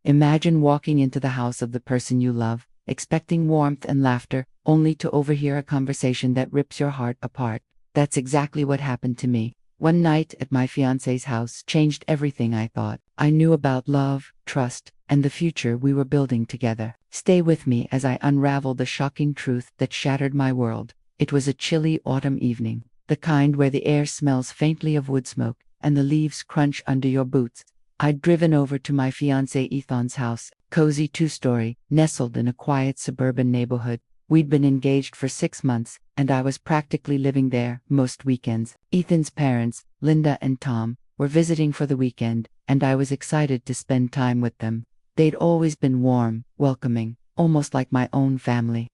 Imagine walking into the house of the person you love, expecting warmth and laughter, only to overhear a conversation that rips your heart apart. That's exactly what happened to me. One night at my fiancé's house changed everything I thought I knew about love, trust, and the future we were building together. Stay with me as I unravel the shocking truth that shattered my world. It was a chilly autumn evening, the kind where the air smells faintly of wood smoke and the leaves crunch under your boots. I'd driven over to my fiancé Ethan's house, cozy two-story, nestled in a quiet suburban neighborhood. We'd been engaged for 6 months, and I was practically living there most weekends. Ethan's parents, Linda and Tom, were visiting for the weekend, and I was excited to spend time with them. They'd always been warm, welcoming, almost like my own family.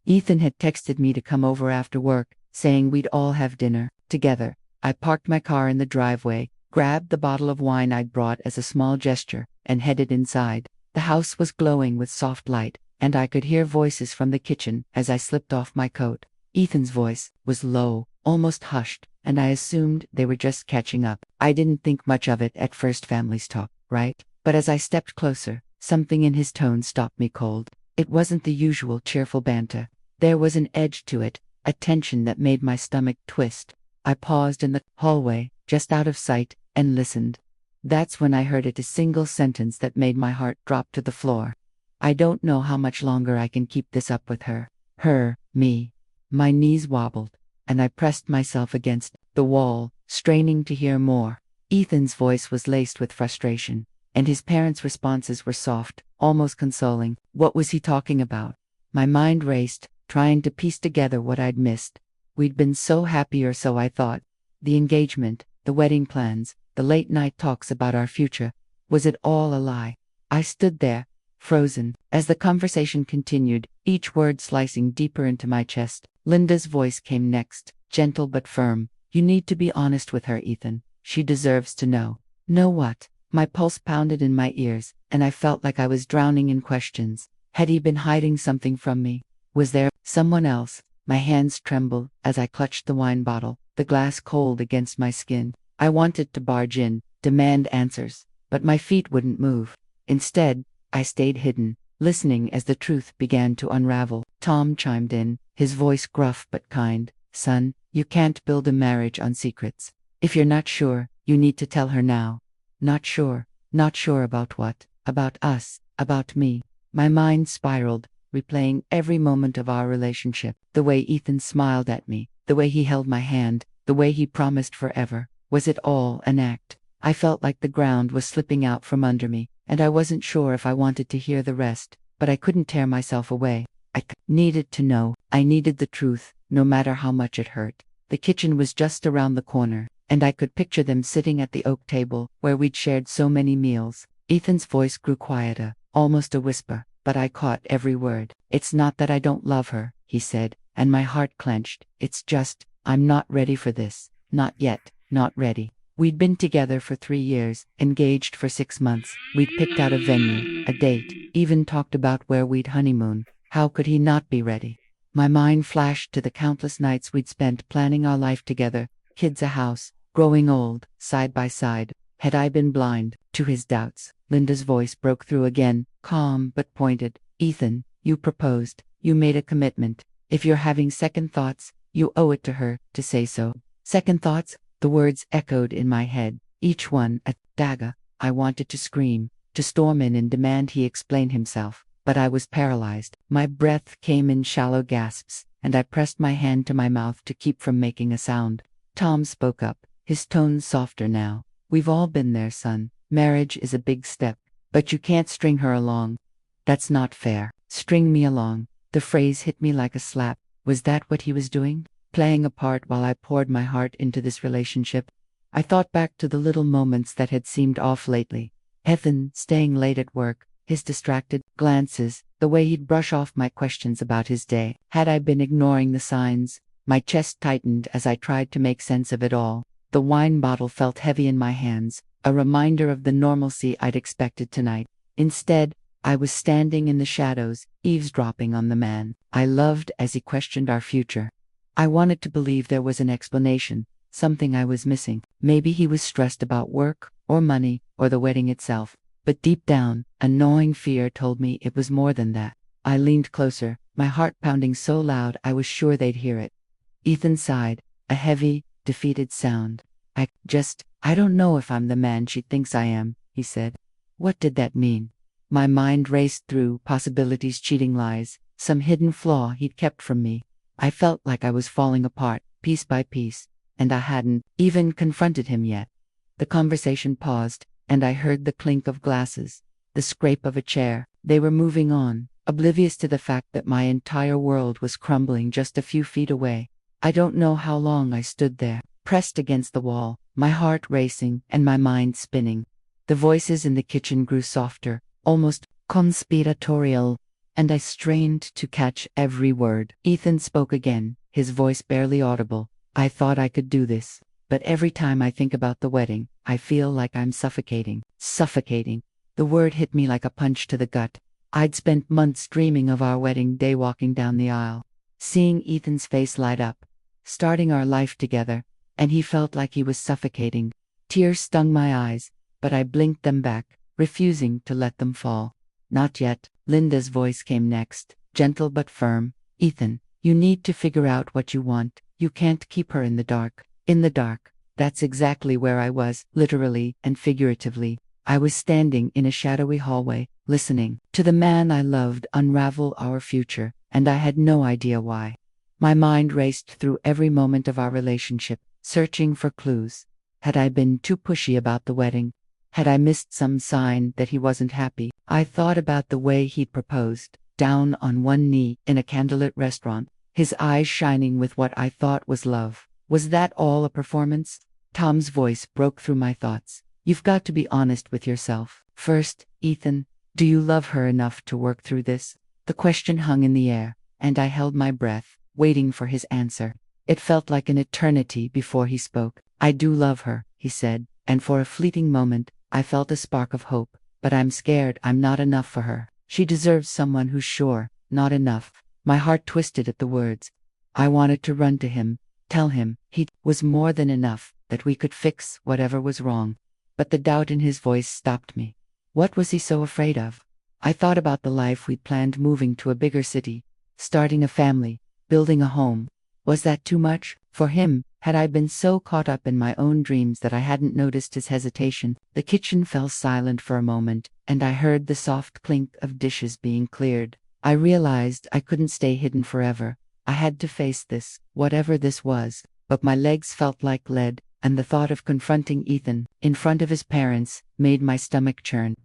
Ethan had texted me to come over after work, saying we'd all have dinner together. I parked my car in the driveway, grabbed the bottle of wine I'd brought as a small gesture, and headed inside. The house was glowing with soft light, and I could hear voices from the kitchen as I slipped off my coat. Ethan's voice was low, almost hushed, and I assumed they were just catching up. I didn't think much of it at first, families talk, right? But as I stepped closer, something in his tone stopped me cold. It wasn't the usual cheerful banter. There was an edge to it, a tension that made my stomach twist. I paused in the hallway, just out of sight, and listened. That's when I heard a single sentence that made my heart drop to the floor. I don't know how much longer I can keep this up with her. Her, me. My knees wobbled, and I pressed myself against the wall, straining to hear more. Ethan's voice was laced with frustration, and his parents' responses were soft, almost consoling. What was he talking about? My mind raced, trying to piece together what I'd missed. We'd been so happy, or so I thought. The engagement, the wedding plans, the late-night talks about our future. Was it all a lie? I stood there, frozen, as the conversation continued, each word slicing deeper into my chest. Linda's voice came next, gentle but firm. You need to be honest with her, Ethan. She deserves to know. Know what? My pulse pounded in my ears, and I felt like I was drowning in questions. Had he been hiding something from me? Was there someone else? My hands trembled as I clutched the wine bottle, the glass cold against my skin. I wanted to barge in, demand answers, but my feet wouldn't move. Instead, I stayed hidden, listening as the truth began to unravel. Tom chimed in, his voice gruff but kind. Son, you can't build a marriage on secrets. If you're not sure, you need to tell her now. Not sure. Not sure about what? About us, about me. My mind spiraled, replaying every moment of our relationship. The way Ethan smiled at me, the way he held my hand, the way he promised forever. Was it all an act? I felt like the ground was slipping out from under me, and I wasn't sure if I wanted to hear the rest, but I couldn't tear myself away. I needed to know. I needed the truth, no matter how much it hurt. The kitchen was just around the corner, and I could picture them sitting at the oak table, where we'd shared so many meals. Ethan's voice grew quieter, almost a whisper, but I caught every word. It's not that I don't love her, he said, and my heart clenched. It's just, I'm not ready for this. Not yet, not ready. We'd been together for 3 years, engaged for 6 months. We'd picked out a venue, a date, even talked about where we'd honeymoon. How could he not be ready? My mind flashed to the countless nights we'd spent planning our life together, kids, a house, growing old, side by side. Had I been blind to his doubts? Linda's voice broke through again, calm but pointed. Ethan, you proposed. You made a commitment. If you're having second thoughts, you owe it to her to say so. Second thoughts? The words echoed in my head, each one a dagger. I wanted to scream, to storm in and demand he explain himself, but I was paralyzed. My breath came in shallow gasps, and I pressed my hand to my mouth to keep from making a sound. Tom spoke up, his tone softer now. We've all been there, son. Marriage is a big step, but you can't string her along. That's not fair. String me along. The phrase hit me like a slap. Was that what he was doing? Playing a part while I poured my heart into this relationship? I thought back to the little moments that had seemed off lately. Ethan staying late at work, his distracted glances, the way he'd brush off my questions about his day. Had I been ignoring the signs? My chest tightened as I tried to make sense of it all. The wine bottle felt heavy in my hands, a reminder of the normalcy I'd expected tonight. Instead, I was standing in the shadows, eavesdropping on the man I loved as he questioned our future. I wanted to believe there was an explanation, something I was missing. Maybe he was stressed about work, or money, or the wedding itself. But deep down, a gnawing fear told me it was more than that. I leaned closer, my heart pounding so loud I was sure they'd hear it. Ethan sighed, a heavy, defeated sound. I don't know if I'm the man she thinks I am, he said. What did that mean? My mind raced through possibilities, cheating lies, some hidden flaw he'd kept from me. I felt like I was falling apart, piece by piece, and I hadn't even confronted him yet. The conversation paused, and I heard the clink of glasses, the scrape of a chair. They were moving on, oblivious to the fact that my entire world was crumbling just a few feet away. I don't know how long I stood there, pressed against the wall, my heart racing and my mind spinning. The voices in the kitchen grew softer, almost conspiratorial, and I strained to catch every word. Ethan spoke again, his voice barely audible. I thought I could do this, but every time I think about the wedding, I feel like I'm suffocating. Suffocating. The word hit me like a punch to the gut. I'd spent months dreaming of our wedding day, walking down the aisle, seeing Ethan's face light up, starting our life together, and he felt like he was suffocating. Tears stung my eyes, but I blinked them back, refusing to let them fall. Not yet. Linda's voice came next, gentle but firm. Ethan, you need to figure out what you want. You can't keep her in the dark. In the dark. That's exactly where I was, literally and figuratively. I was standing in a shadowy hallway, listening to the man I loved unravel our future, and I had no idea why. My mind raced through every moment of our relationship, searching for clues. Had I been too pushy about the wedding? Had I missed some sign that he wasn't happy? I thought about the way he'd proposed, down on one knee in a candlelit restaurant, his eyes shining with what I thought was love. Was that all a performance? Tom's voice broke through my thoughts. You've got to be honest with yourself. First, Ethan, do you love her enough to work through this? The question hung in the air, and I held my breath, waiting for his answer. It felt like an eternity before he spoke. I do love her, he said, and for a fleeting moment, I felt a spark of hope. But I'm scared I'm not enough for her. She deserves someone who's sure. Not enough. My heart twisted at the words. I wanted to run to him, tell him he was more than enough, that we could fix whatever was wrong. But the doubt in his voice stopped me. What was he so afraid of? I thought about the life we'd planned, moving to a bigger city, starting a family, building a home. Was that too much for him? Had I been so caught up in my own dreams that I hadn't noticed his hesitation? The kitchen fell silent for a moment, and I heard the soft clink of dishes being cleared. I realized I couldn't stay hidden forever. I had to face this, whatever this was. But my legs felt like lead, and the thought of confronting Ethan in front of his parents made my stomach churn.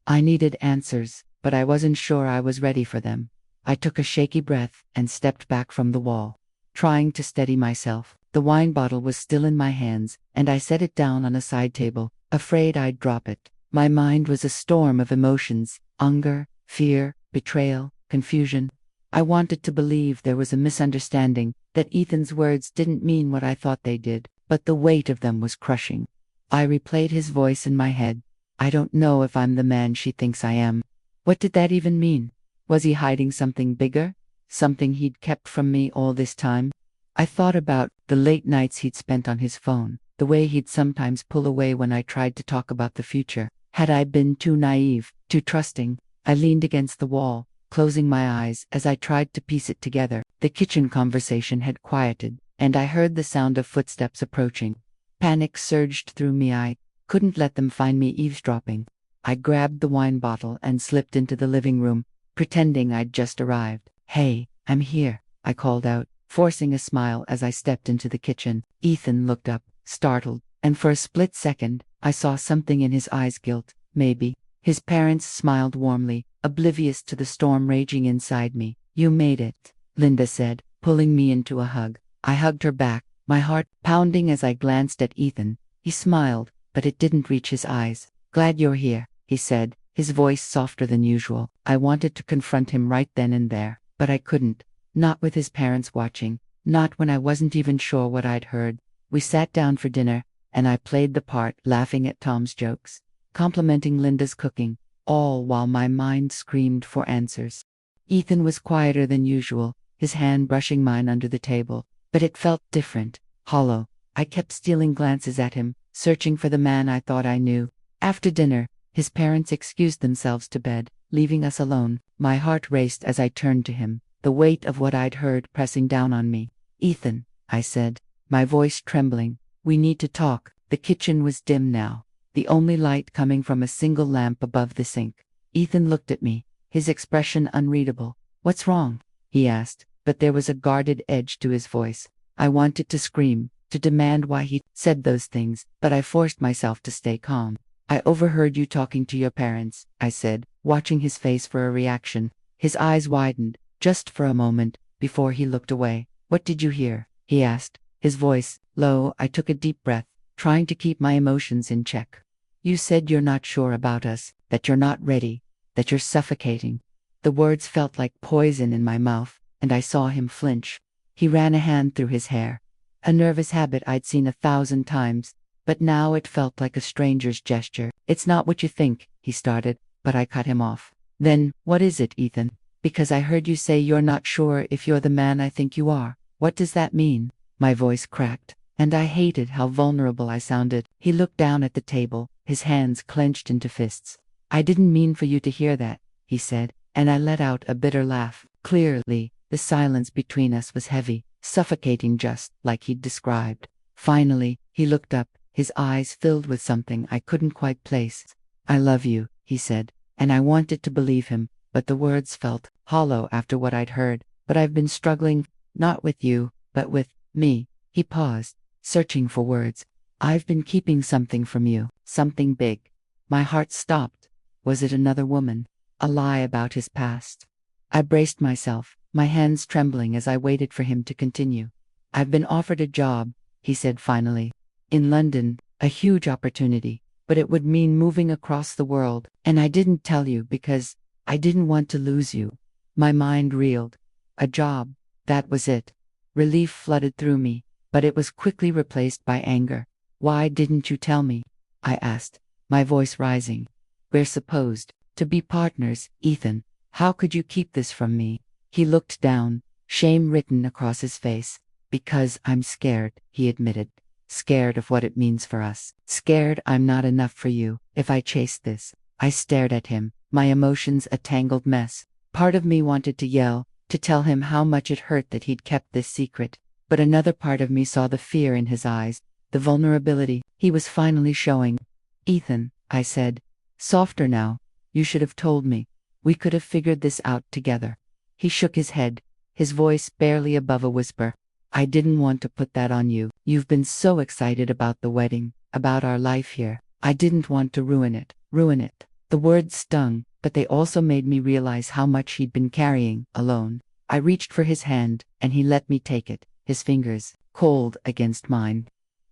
I needed answers, but I wasn't sure I was ready for them. I took a shaky breath and stepped back from the wall, trying to steady myself. The wine bottle was still in my hands, and I set it down on a side table, afraid I'd drop it. My mind was a storm of emotions: anger, fear, betrayal, confusion. I wanted to believe there was a misunderstanding, that Ethan's words didn't mean what I thought they did, but the weight of them was crushing. I replayed his voice in my head. I don't know if I'm the man she thinks I am. What did that even mean? Was he hiding something bigger? Something he'd kept from me all this time? I thought about the late nights he'd spent on his phone, the way he'd sometimes pull away when I tried to talk about the future. Had I been too naive, too trusting? I leaned against the wall, closing my eyes as I tried to piece it together. The kitchen conversation had quieted, and I heard the sound of footsteps approaching. Panic surged through me. I couldn't let them find me eavesdropping. I grabbed the wine bottle and slipped into the living room, pretending I'd just arrived. Hey, I'm here, I called out, forcing a smile as I stepped into the kitchen. Ethan looked up, startled, and for a split second, I saw something in his eyes: guilt, maybe. His parents smiled warmly, oblivious to the storm raging inside me. You made it, Linda said, pulling me into a hug. I hugged her back, my heart pounding as I glanced at Ethan. He smiled, but it didn't reach his eyes. Glad you're here, he said, his voice softer than usual. I wanted to confront him right then and there, but I couldn't. Not with his parents watching, not when I wasn't even sure what I'd heard. We sat down for dinner, and I played the part, laughing at Tom's jokes, complimenting Linda's cooking, all while my mind screamed for answers. Ethan was quieter than usual, his hand brushing mine under the table, but it felt different, hollow. I kept stealing glances at him, searching for the man I thought I knew. After dinner, His parents excused themselves to bed, leaving us alone. My heart raced as I turned to him, the weight of what I'd heard pressing down on me. "Ethan," I said, my voice trembling, "we need to talk." The kitchen was dim now, the only light coming from a single lamp above the sink. Ethan looked at me, his expression unreadable. "What's wrong?" he asked, but there was a guarded edge to his voice. I wanted to scream, to demand why he said those things, but I forced myself to stay calm. "I overheard you talking to your parents," I said, watching his face for a reaction. His eyes widened, just for a moment, before he looked away. "What did you hear?" he asked, his voice low. I took a deep breath, trying to keep my emotions in check. "You said you're not sure about us, that you're not ready, that you're suffocating." The words felt like poison in my mouth, and I saw him flinch. He ran a hand through his hair, a nervous habit I'd seen 1,000 times, but now it felt like a stranger's gesture. "It's not what you think," he started, but I cut him off. "Then, what is it, Ethan? Because I heard you say you're not sure if you're the man I think you are. What does that mean?" My voice cracked, and I hated how vulnerable I sounded. He looked down at the table, his hands clenched into fists. "I didn't mean for you to hear that," he said, and I let out a bitter laugh. Clearly, the silence between us was heavy, suffocating, just like he'd described. Finally, he looked up, his eyes filled with something I couldn't quite place. "I love you," he said, and I wanted to believe him, but the words felt hollow after what I'd heard. "But I've been struggling, not with you, but with me." He paused, searching for words. "I've been keeping something from you, something big." My heart stopped. Was it another woman? A lie about his past? I braced myself, my hands trembling as I waited for him to continue. "I've been offered a job," he said finally. "In London, a huge opportunity, but it would mean moving across the world, and I didn't tell you because I didn't want to lose you." My mind reeled. A job, that was it. Relief flooded through me, but it was quickly replaced by anger. "Why didn't you tell me?" I asked, my voice rising. "We're supposed to be partners, Ethan. How could you keep this from me?" He looked down, shame written across his face. "Because I'm scared," he admitted. "Scared of what it means for us. Scared I'm not enough for you if I chase this." I stared at him, my emotions a tangled mess. Part of me wanted to yell, to tell him how much it hurt that he'd kept this secret, but another part of me saw the fear in his eyes, the vulnerability he was finally showing. "Ethan," I said, softer now, "you should have told me. We could have figured this out together." He shook his head, his voice barely above a whisper. "I didn't want to put that on you. You've been so excited about the wedding, about our life here. I didn't want to ruin it. Ruin it." The words stung, but they also made me realize how much he'd been carrying, alone. I reached for his hand, and he let me take it, his fingers cold against mine.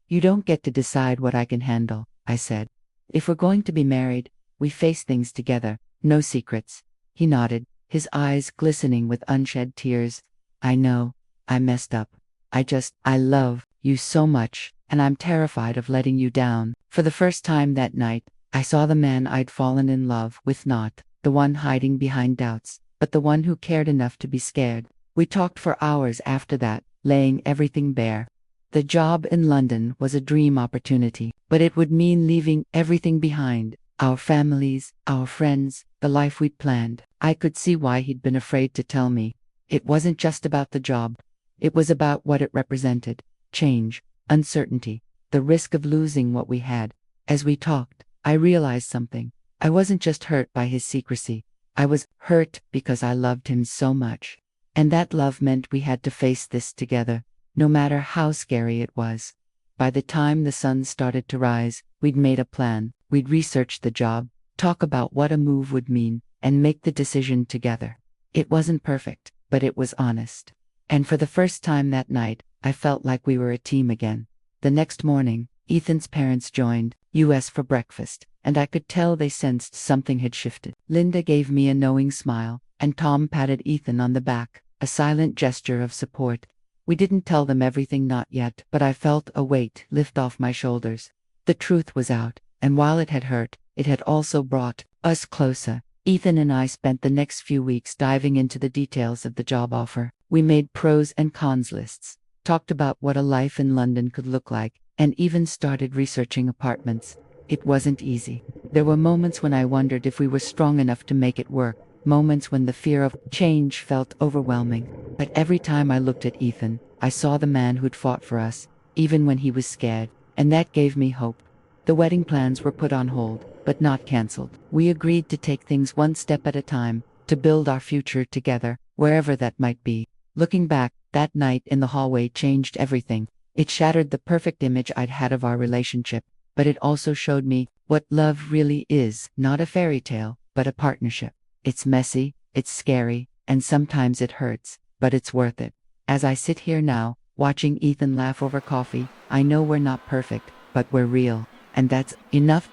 "You don't get to decide what I can handle," I said. "If we're going to be married, we face things together, no secrets." He nodded, his eyes glistening with unshed tears. "I know, I messed up. I love you so much, and I'm terrified of letting you down." For the first time that night, I saw the man I'd fallen in love with, not the one hiding behind doubts, but the one who cared enough to be scared. We talked for hours after that, laying everything bare. The job in London was a dream opportunity, but it would mean leaving everything behind. Our families, our friends, the life we'd planned. I could see why he'd been afraid to tell me. It wasn't just about the job. It was about what it represented. Change, uncertainty, the risk of losing what we had. As we talked, I realized something. I wasn't just hurt by his secrecy. I was hurt because I loved him so much. And that love meant we had to face this together, no matter how scary it was. By the time the sun started to rise, we'd made a plan. We'd research the job, talk about what a move would mean, and make the decision together. It wasn't perfect, but it was honest. And for the first time that night, I felt like we were a team again. The next morning, Ethan's parents joined us for breakfast, and I could tell they sensed something had shifted. Linda gave me a knowing smile, and Tom patted Ethan on the back, a silent gesture of support. We didn't tell them everything, not yet, but I felt a weight lift off my shoulders. The truth was out, and while it had hurt, it had also brought us closer. Ethan and I spent the next few weeks diving into the details of the job offer. We made pros and cons lists, talked about what a life in London could look like, and even started researching apartments. It wasn't easy. There were moments when I wondered if we were strong enough to make it work, moments when the fear of change felt overwhelming. But every time I looked at Ethan, I saw the man who'd fought for us, even when he was scared, and that gave me hope. The wedding plans were put on hold, but not cancelled. We agreed to take things one step at a time, to build our future together, wherever that might be. Looking back, that night in the hallway changed everything. It shattered the perfect image I'd had of our relationship, but it also showed me what love really is, not a fairy tale, but a partnership. It's messy, it's scary, and sometimes it hurts, but it's worth it. As I sit here now, watching Ethan laugh over coffee, I know we're not perfect, but we're real, and that's enough.